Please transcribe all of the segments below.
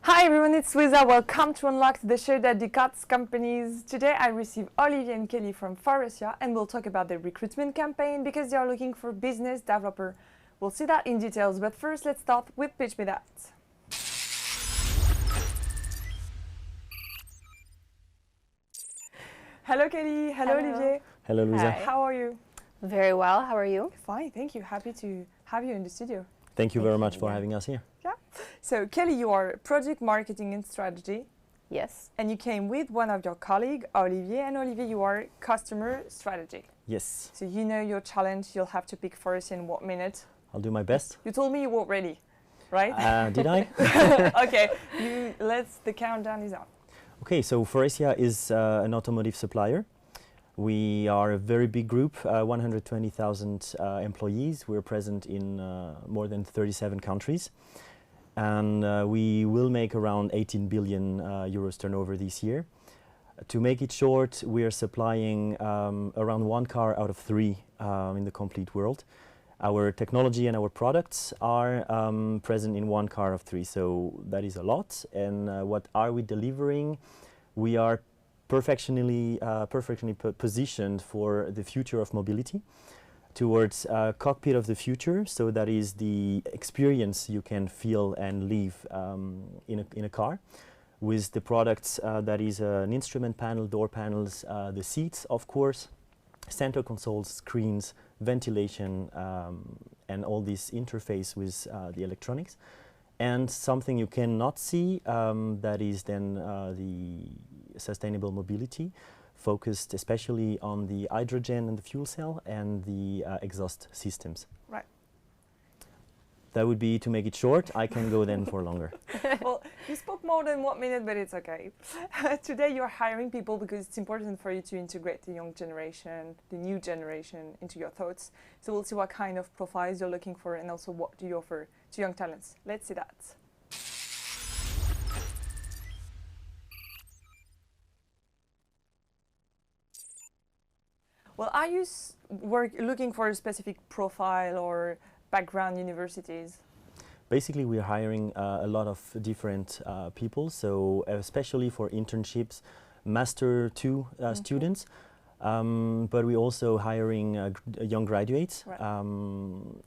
Hi everyone, it's Wiza. Welcome to Unlock, the show that decodes companies. Today I receive Olivier and Kelly from Faurecia and we'll talk about their recruitment campaign because they are looking for business developer. We'll see that in details, but first let's start with Pitch Me That. Hello Kelly, hello Olivier. Hello Luisa. Hi. How are you? Very well, how are you? Fine, thank you. Happy to have you in the studio. Thank you very much for having us here. Yeah. So Kelly, you are product marketing and strategy. Yes. And you came with one of your colleagues, Olivier, and Olivier, you are customer strategy. Yes. So you know your challenge, you'll have to pick first in what minute? I'll do my best. You told me you weren't ready, right? Did I? Okay, the countdown is on. Okay, so Faurecia is an automotive supplier. We are a very big group, 120,000 employees. We're present in more than 37 countries. And we will make around 18 billion euros turnover this year. To make it short, we are supplying around one car out of three in the complete world. Our technology and our products are present in one car of three, so that is a lot. And what are we delivering? We are perfectly positioned for the future of mobility, towards a cockpit of the future. So that is the experience you can feel and live in a car, with the products that is an instrument panel, door panels, the seats, of course, center consoles, screens, ventilation, and all this interface with the electronics. And something you cannot see, that is then the sustainable mobility, focused especially on the hydrogen and the fuel cell and the exhaust systems. Right. That would be to make it short. I can go then for longer. Well, you spoke more than 1 minute, but it's okay. Today you're hiring people because it's important for you to integrate the young generation, the new generation into your thoughts. So we'll see what kind of profiles you're looking for and also what do you offer to young talents. Let's see that. Well, are you looking for a specific profile or background universities? Basically, we are hiring a lot of different people, so especially for internships, Master 2 students, but we're also hiring young graduates, right.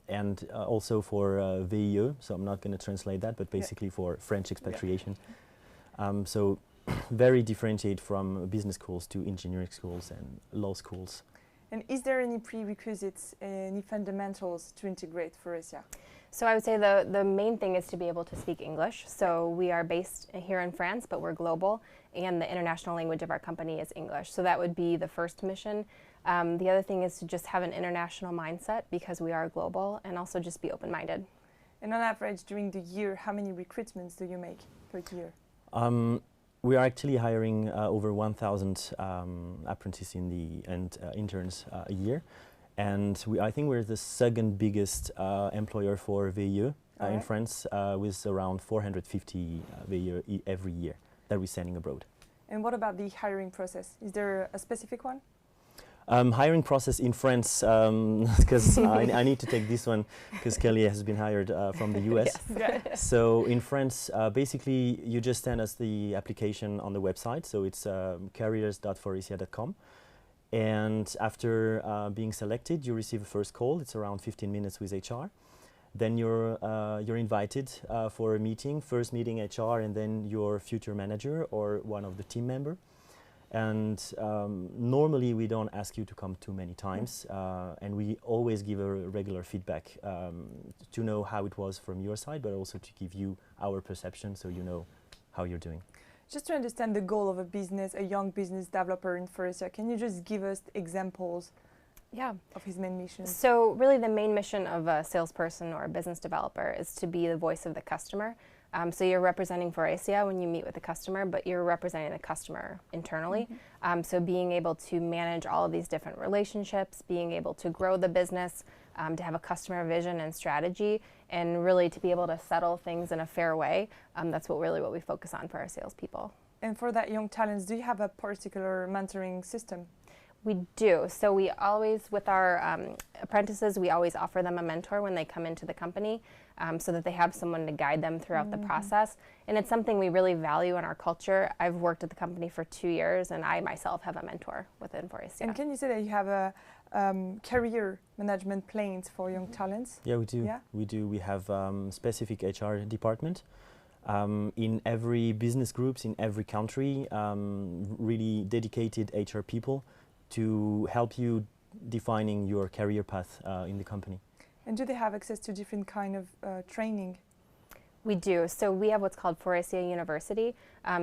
And also for VIE, so I'm not going to translate that, but basically for French expatriation. Yeah. So very differentiate from business schools to engineering schools and law schools. And is there any prerequisites, any fundamentals to integrate Faurecia? So I would say the main thing is to be able to speak English. So we are based here in France, but we're global, and the international language of our company is English. So that would be the first mission. The other thing is to just have an international mindset because we are global, and also just be open-minded. And on average, during the year, how many recruitments do you make per year? We are actually hiring over 1,000 apprentices and interns a year, and I think we're the second biggest employer for VIE in France, with around 450 VIE every year that we're sending abroad. And what about the hiring process? Is there a specific one? Hiring process in France, because I need to take this one because Kelly has been hired from the US. Yes. So in France, basically you just send us the application on the website. So it's careers.faurecia.com. And after being selected, you receive a first call. It's around 15 minutes with HR. Then you're invited for a meeting, first meeting HR, and then your future manager or one of the team member. And normally we don't ask you to come too many times, and we always give a regular feedback to know how it was from your side, but also to give you our perception so you know how you're doing. Just to understand the goal of a young business developer in Faurecia, can you just give us examples of his main mission? So really the main mission of a salesperson or a business developer is to be the voice of the customer. So you're representing Faurecia when you meet with the customer, but you're representing the customer internally. So being able to manage all of these different relationships, being able to grow the business, to have a customer vision and strategy, and really to be able to settle things in a fair way. That's what we focus on for our salespeople. And for that young talents, do you have a particular mentoring system? We do. So we always, with our apprentices, we always offer them a mentor when they come into the company, so that they have someone to guide them throughout the process. And it's something we really value in our culture. I've worked at the company for 2 years, and I myself have a mentor within Faurecia. And can you say that you have a career management plans for young talents? Yeah, we do. Yeah? We do. We have specific HR department in every business groups in every country. Really dedicated HR people to help you defining your career path in the company. And do they have access to different kind of training? We do. So we have what's called Faurecia University.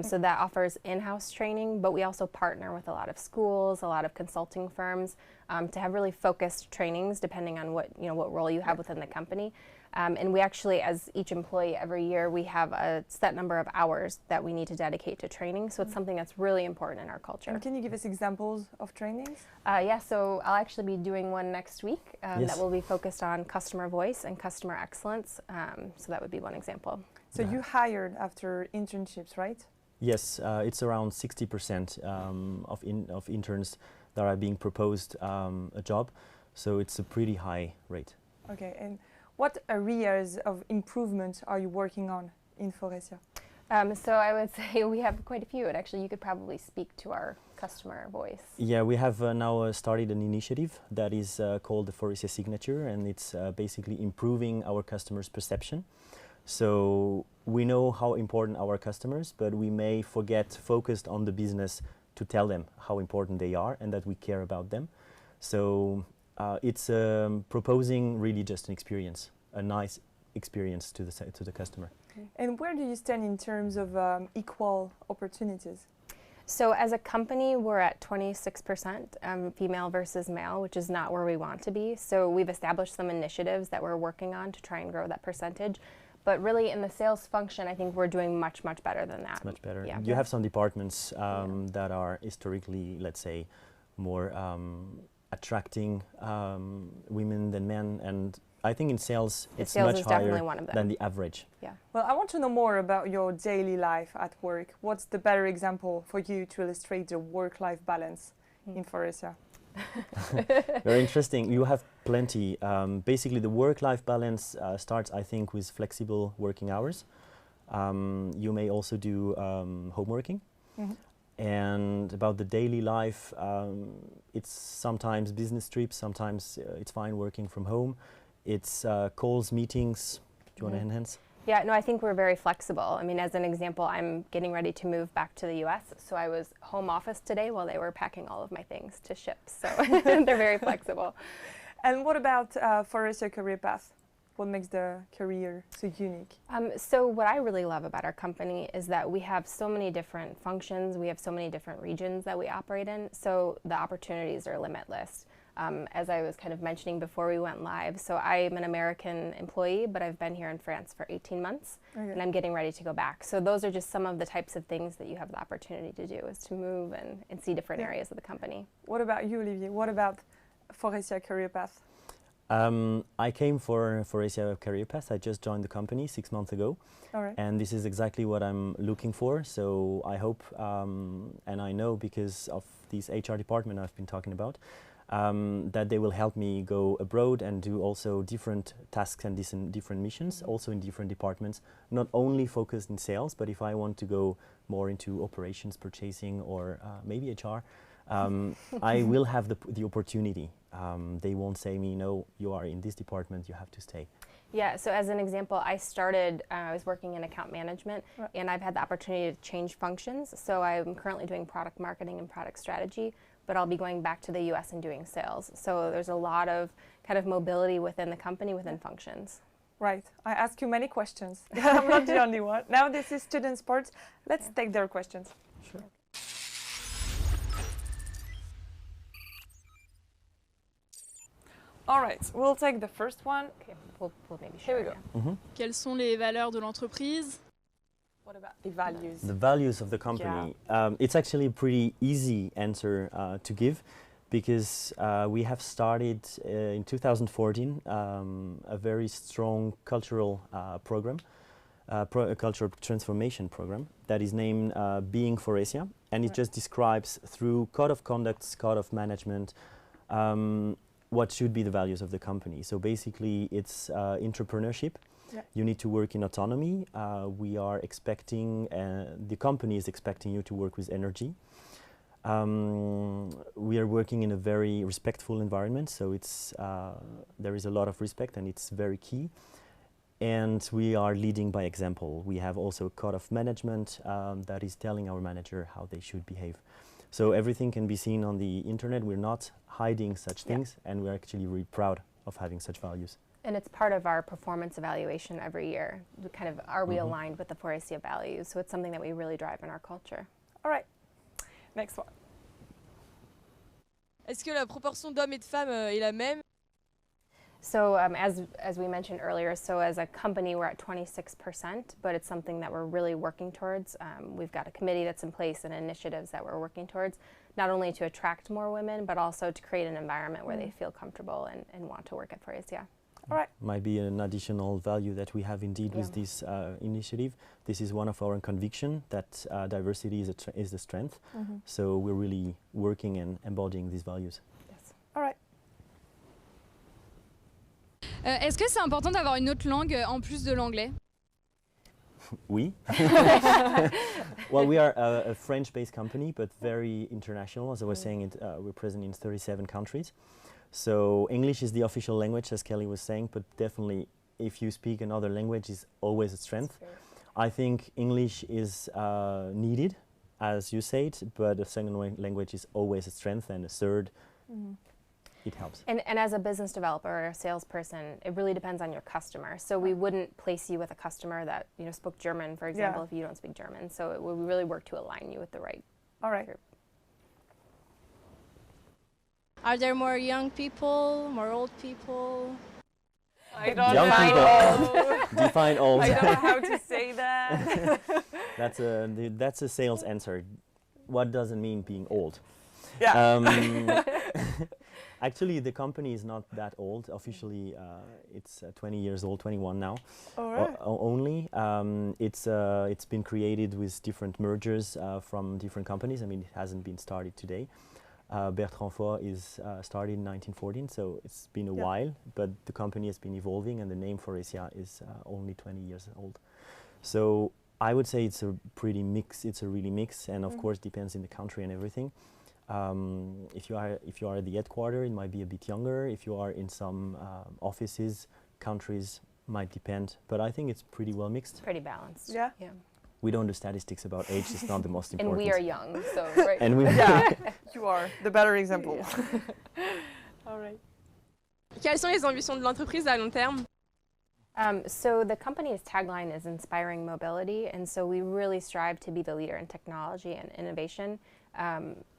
So that offers in-house training, but we also partner with a lot of schools, a lot of consulting firms to have really focused trainings depending on what role you have within the company. And we actually, as each employee every year, we have a set number of hours that we need to dedicate to training. So it's something that's really important in our culture. And can you give us examples of trainings? Yeah, so I'll actually be doing one next week Yes. that will be focused on customer voice and customer excellence. So that would be one example. So you hired after internships, right? Yes, it's around 60% of interns that are being proposed a job, so it's a pretty high rate. Okay, and what areas of improvement are you working on in Faurecia? So I would say we have quite a few, and actually you could probably speak to our customer voice. Yeah, we have now started an initiative that is called the Faurecia Signature, and it's basically improving our customers' perception. So we know how important our customers, but we may forget focused on the business to tell them how important they are and that we care about them. So it's proposing really just an experience, a nice experience to the customer. And where do you stand in terms of equal opportunities? So as a company, we're at 26% female versus male, which is not where we want to be. So we've established some initiatives that we're working on to try and grow that percentage. But really in the sales function, I think we're doing much, much better than that. It's much better. Yeah. You have some departments that are historically, let's say, more attracting women than men, and I think in sales it's much higher than the average. Yeah. Well, I want to know more about your daily life at work. What's the better example for you to illustrate the work-life balance in Faurecia? Very interesting. You have plenty. Basically, the work-life balance starts, I think, with flexible working hours. You may also do home working. And about the daily life, it's sometimes business trips, sometimes it's fine working from home. It's calls, meetings. Do you want to enhance? Yeah, no, I think we're very flexible. I mean, as an example, I'm getting ready to move back to the US, so I was home office today while they were packing all of my things to ship. So they're very flexible. And what about Faurecia career path? What makes the career so unique? So what I really love about our company is that we have so many different functions, we have so many different regions that we operate in, so the opportunities are limitless. As I was kind of mentioning before we went live, so I'm an American employee, but I've been here in France for 18 months, and I'm getting ready to go back. So those are just some of the types of things that you have the opportunity to do, is to move and see different areas of the company. What about you, Olivier? What about Faurecia career path? I came for Faurecia Career Path. I just joined the company 6 months ago. All right. And this is exactly what I'm looking for. So I hope, and I know because of this HR department I've been talking about, that they will help me go abroad and do also different tasks and different missions, also in different departments, not only focused in sales, but if I want to go more into operations, purchasing, or maybe HR, I will have the opportunity. They won't say me, no, you are in this department, you have to stay. Yeah, so as an example, I was working in account management, and I've had the opportunity to change functions. So I'm currently doing product marketing and product strategy, but I'll be going back to the US and doing sales. So there's a lot of kind of mobility within the company, within functions. Right. I ask you many questions. I'm not the only one. Now this is student sports. Let's take their questions. Sure. All right, we'll take the first one. Okay, we'll maybe Here we share, go. yeah. Quelles sont les valeurs de l'entreprise? What about the values? The values of the company. It's actually a pretty easy answer to give, because we have started in 2014 a very strong cultural program cultural transformation program that is named Being Faurecia, and it just describes through code of conduct, code of management, what should be the values of the company. So basically it's entrepreneurship. Yeah. You need to work in autonomy. We are expecting, the company is expecting you to work with energy. We are working in a very respectful environment, so it's there is a lot of respect and it's very key. And we are leading by example. We have also a code of management that is telling our manager how they should behave. So everything can be seen on the internet. We're not hiding such things, and we're actually really proud of having such values. And it's part of our performance evaluation every year. Kind of, are we aligned with the Faurecia values? So it's something that we really drive in our culture. All right. Next one. Est-ce que la proportion d'hommes et de femmes est la même? So as we mentioned earlier, so as a company we're at 26%, but it's something that we're really working towards. We've got a committee that's in place and initiatives that we're working towards, not only to attract more women, but also to create an environment where they feel comfortable and want to work at Faurecia. All right. Might be an additional value that we have indeed with this initiative. This is one of our conviction that diversity is a strength. So we're really working and embodying these values. Yes. All right. Est-ce que c'est important d'avoir une autre langue en plus de l'anglais? Oui. Well, we are a French-based company, but very international. As I was saying, we're present in 37 countries. So English is the official language, as Kelly was saying, but definitely if you speak another language is always a strength. I think English is needed, as you said, but a second language is always a strength, and a third, it helps. And as a business developer or a salesperson, it really depends on your customer. So we wouldn't place you with a customer that spoke German, for example, if you don't speak German. So we really work to align you with the right group. Are there more young people, more old people? I don't Young know. people. Define old. I don't know how to say that. That's a sales answer. What does it mean being old? Yeah. Actually, the company is not that old. Officially, it's 20 years old, 21 now. All right. Only. It's been created with different mergers from different companies. I mean, it hasn't been started today. Bertrand Fort is started in 1914, so it's been a while, but the company has been evolving, and the name Faurecia is only 20 years old. So I would say it's a pretty mix. It's a really mix, and of course depends in the country and everything. If you are at the headquarters, it might be a bit younger. If you are in some offices, countries, might depend. But I think it's pretty well mixed. Pretty balanced. Yeah. We don't do statistics about age. It's not the most important. And we are young, so right. And we You are the better example. All right. Quelles sont les ambitions de l'entreprise à long terme? So the company's tagline is inspiring mobility, and so we really strive to be the leader in technology and innovation.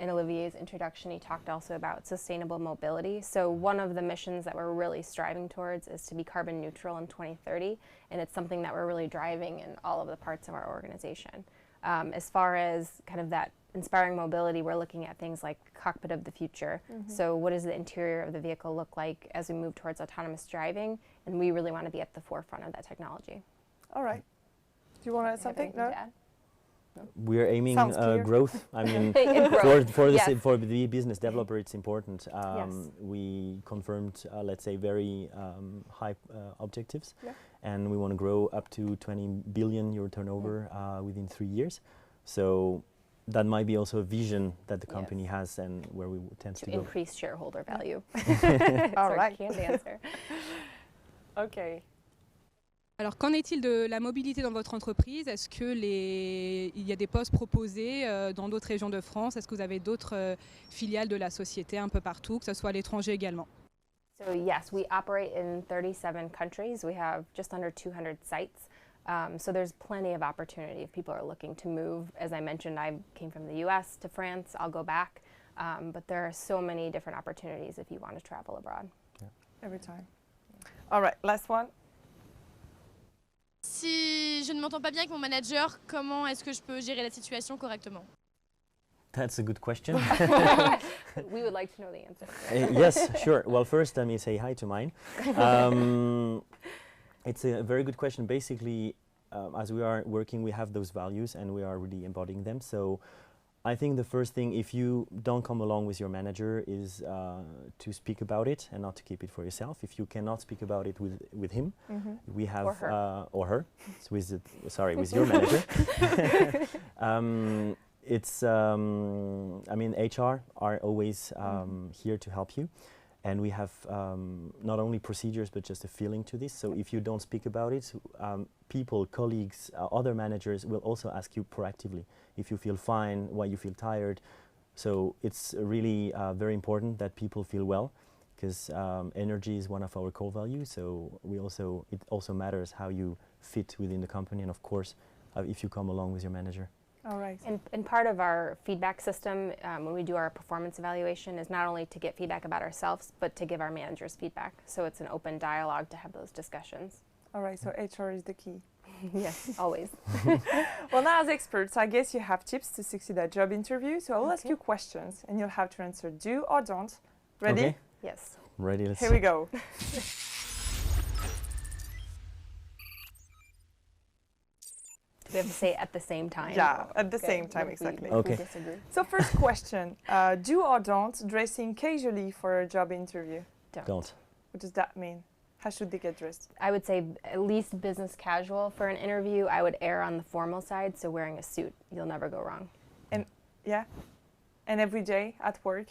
In Olivier's introduction, he talked also about sustainable mobility. So one of the missions that we're really striving towards is to be carbon neutral in 2030, and it's something that we're really driving in all of the parts of our organization. As far as kind of that inspiring mobility, we're looking at things like cockpit of the future. So what does the interior of the vehicle look like as we move towards autonomous driving? And we really want to be at the forefront of that technology. All right. Do you want to add something? No? We are aiming Sounds clear. growth. I mean, for the business developer, it's important. We confirmed, let's say, very high objectives, and we want to grow up to 20 billion euro turnover within 3 years. So that might be also a vision that the company has, and where we tend to go. Increase shareholder value. All right. Canned answer. Okay. Alors, qu'en est-il de la mobilité dans votre entreprise? Est-ce qu'il y a des postes proposés dans d'autres régions de France? Est-ce que vous avez d'autres filiales de la société un peu partout, que ce soit à l'étranger également? So yes, we operate in 37 countries. We have just under 200 sites. So there's plenty of opportunity if people are looking to move. As I mentioned, I came from the US to France. I'll go back. But there are so many different opportunities if you want to travel abroad. Every time. All right, last one. Si je ne m'entends pas bien avec mon manager, comment est-ce que je peux gérer la situation correctement? That's a good question. We would like to know the answer. Yes, sure. Well, first let me say hi to mine. It's a very good question. Basically, as we are working, we have those values and we are really embodying them. So I think the first thing, if you don't come along with your manager, is to speak about it and not to keep it for yourself. If you cannot speak about it with him, we have or her, so with your manager. It's I mean, HR are always here to help you, and we have not only procedures but just a feeling to this. So if you don't speak about it, people, colleagues, other managers will also ask you proactively if you feel fine, why you feel tired. So it's really very important that people feel well, because energy is one of our core values. So it also matters how you fit within the company, and of course, if you come along with your manager. All right. And part of our feedback system when we do our performance evaluation is not only to get feedback about ourselves, but to give our managers feedback. So it's an open dialogue to have those discussions. All right, so HR is the key. Yes, always. Well, now as experts, I guess you have tips to succeed at job interview. So I will ask you questions and you'll have to answer do or don't. Ready? Okay. Yes. Ready, let's Here we go. We have to say at the same time. Yeah, at the Okay, same time, what if we- exactly. what if we Okay. disagree? So first question, do or don't dressing casually for a job interview? Don't. What does that mean? How should they get dressed? I would say at least business casual for an interview. I would err on the formal side, so wearing a suit, you'll never go wrong. Yeah? And every day at work,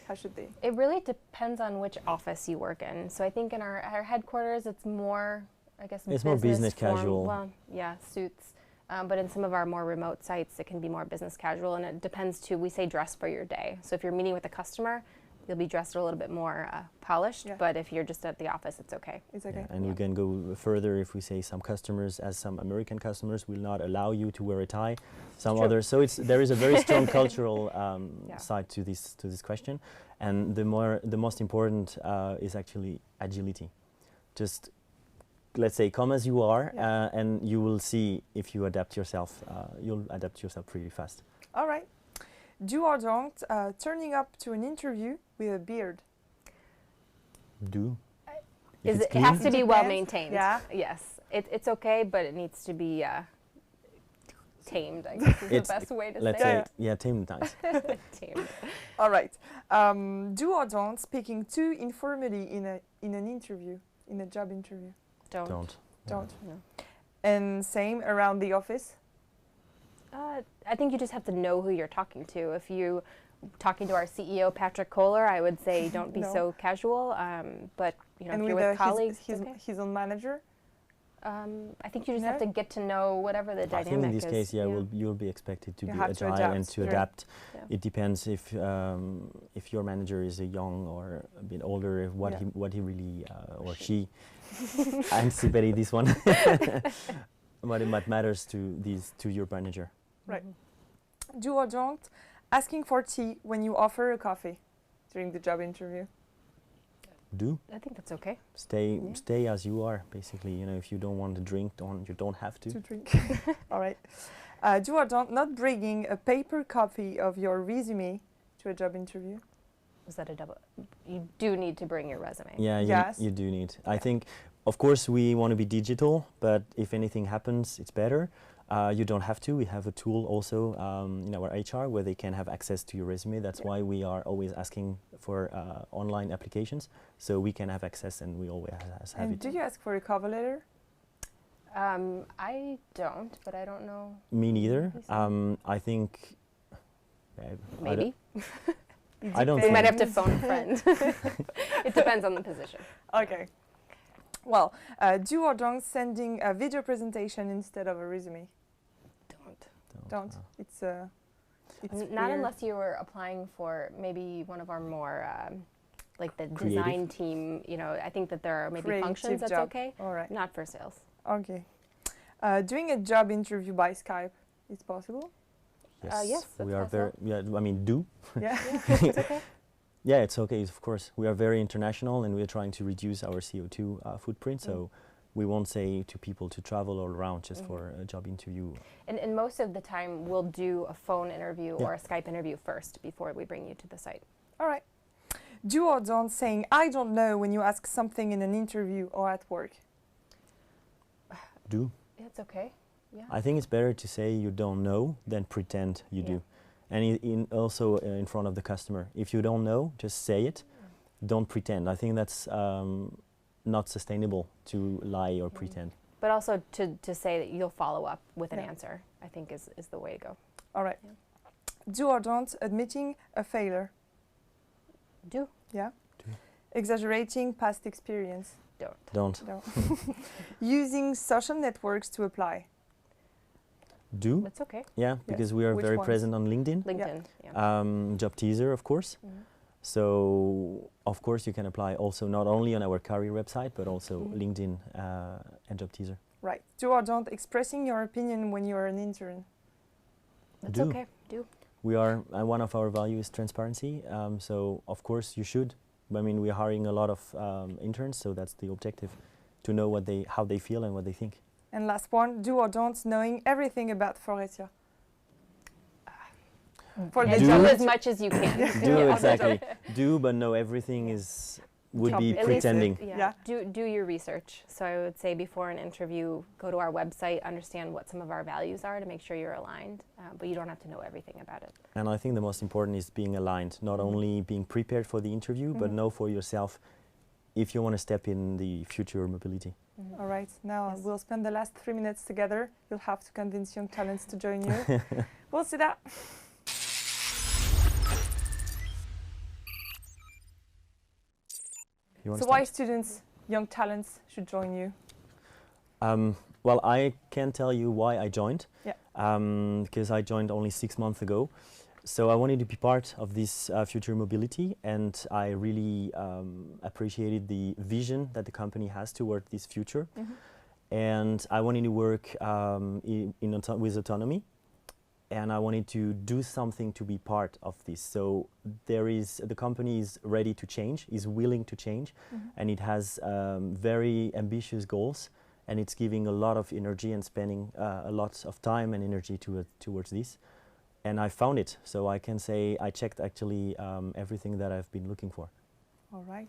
how should they? It really depends on which office you work in. So I think in our headquarters, it's more, I guess, It's more business form- casual. Well, yeah, suits. But in some of our more remote sites, it can be more business casual, and it depends too. We say dress for your day. So if you're meeting with a customer, you'll be dressed a little bit more polished. Yeah. But if you're just at the office, it's okay. It's okay. Yeah, and we can go further if we say some customers, as some American customers, will not allow you to wear a tie. Some True. others. So there is a very strong cultural Yeah. side to this question, and the most important is actually agility. Just let's say come as you are, and you will see if you adapt yourself. You'll adapt yourself pretty fast. All right. Do or don't turning up to an interview with a beard? Do. If it's It has to clean, be well Depends. maintained. Yeah. Yes. It's okay, but it needs to be tamed, I guess is the It's- best way to let's say say, tame times. it. Tamed. All right. Do or don't speaking too informally in an interview, in a job interview? Don't. Don't. No. And same around the office? I think you just have to know who you're talking to. If you talking to our CEO Patrick Kohler, I would say don't be No. so casual. But you know, And if you're with with colleagues, his, it's okay. his own manager? I think you just have No? to get to know whatever the I dynamic think in this is. case, you'll be expected to You be have to agile and adapt, to sure. adapt. Yeah. It depends if your manager is a young or a bit older, if what he really or she anticipated this one. What matters to your manager. Right. Do or don't asking for tea when you offer a coffee during the job interview? Do I think that's okay. stay as you are. Basically, you know, if you don't want to drink, you don't have to. To drink. All right. Do or don't not bringing a paper copy of your resume to a job interview? Is that a double? You do need to bring your resume. Yeah, Yes. you do need. I think, of course, we want to be digital, but if anything happens, it's better. You don't have to. We have a tool also in our HR where they can have access to your resume. That's why we are always asking for online applications, so we can have access and we always have And it. do you ask for a cover letter? I don't, but I don't know. Me neither. You see? I think. Maybe. I don't We think. might have to phone a friend. It depends on the position. Okay. Well, do or don't sending a video presentation instead of a resume? Don't. It's Not weird. unless you were applying for maybe one of our more like the Creative. design team. You know, I think that there are maybe Creative functions that's job. okay. All right. Not for sales. Okay. Doing a job interview by Skype is possible? Yes, we that's are very. possible. Yeah, I mean, do. Yeah. It's okay. Yeah, it's okay. Of course, we are very international, and we are trying to reduce our CO2 footprint. So we won't say to people to travel all around just for a job interview. And most of the time, we'll do a phone interview Yeah. or a Skype interview first before we bring you to the site. All right. Do or don't saying I don't know when you ask something in an interview or at work? Do. It's okay. Yeah. I think it's better to say you don't know than pretend you Yeah. do. And also in front of the customer. If you don't know, just say it. Don't pretend. I think that's not sustainable to lie or pretend. But also to say that you'll follow up with an Yeah. answer, I think is the way to go. All right. Yeah. Do or don't admitting a failure. Do. Yeah. Do. Exaggerating past experience. Don't. Don't. No. Using social networks to apply. Do. That's okay. Yeah, because we are Which very ones? present on LinkedIn. LinkedIn. Yeah. Job teaser, of course. Mhm. So, of course, you can apply also not only on our career website, but also Mhm. LinkedIn and job teaser. Right. Do or don't expressing your opinion when you're an intern. That's Do. okay. Do. We are, one of our values is transparency. So, of course, you should. I mean, we're hiring a lot of interns, so that's the objective, to know how they feel and what they think. And last one, do or don't knowing everything about Faurecia. For And Do. do as much as you can. Do, Yeah. exactly. Do, but know everything would be At least pretending. Yeah. Do your research. So I would say before an interview, go to our website, understand what some of our values are to make sure you're aligned, but you don't have to know everything about it. And I think the most important is being aligned, not only being prepared for the interview, but know for yourself if you want to step in the future mobility. All right. Now Yes. we'll spend the last 3 minutes together. You'll have to convince young talents to join you. We'll see that. You want So to why start? students, young talents should join you? Well, I can tell you why I joined. Yeah. Because I joined only 6 months ago. So I wanted to be part of this future mobility, and I really appreciated the vision that the company has toward this future. And I wanted to work with autonomy, and I wanted to do something to be part of this. So the company is ready to change, is willing to change, and it has very ambitious goals, and it's giving a lot of energy and spending a lot of time and energy towards this. And I found it, so I can say I checked actually everything that I've been looking for. All right.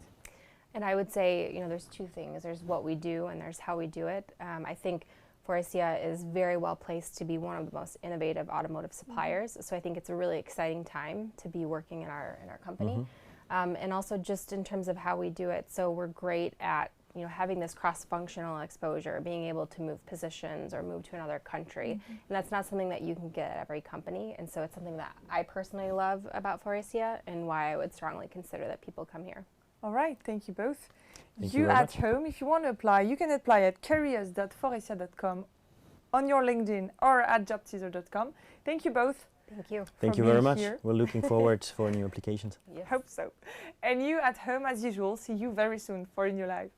And I would say, there's two things. There's what we do and there's how we do it. I think Faurecia is very well placed to be one of the most innovative automotive suppliers. So I think it's a really exciting time to be working in our company. And also just in terms of how we do it. So we're great at having this cross-functional exposure, being able to move positions or move to another country. And that's not something that you can get at every company. And so it's something that I personally love about Faurecia and why I would strongly consider that people come here. All right. Thank you both. Thank you very at much. home, if you want to apply, you can apply at careers.faurecia.com, on your LinkedIn, or at jobteaser.com. Thank you both. Thank you. Thank for you very being much. here. We're looking forward for new applications. Yes. Hope so. And you at home, as usual, see you very soon for a new live.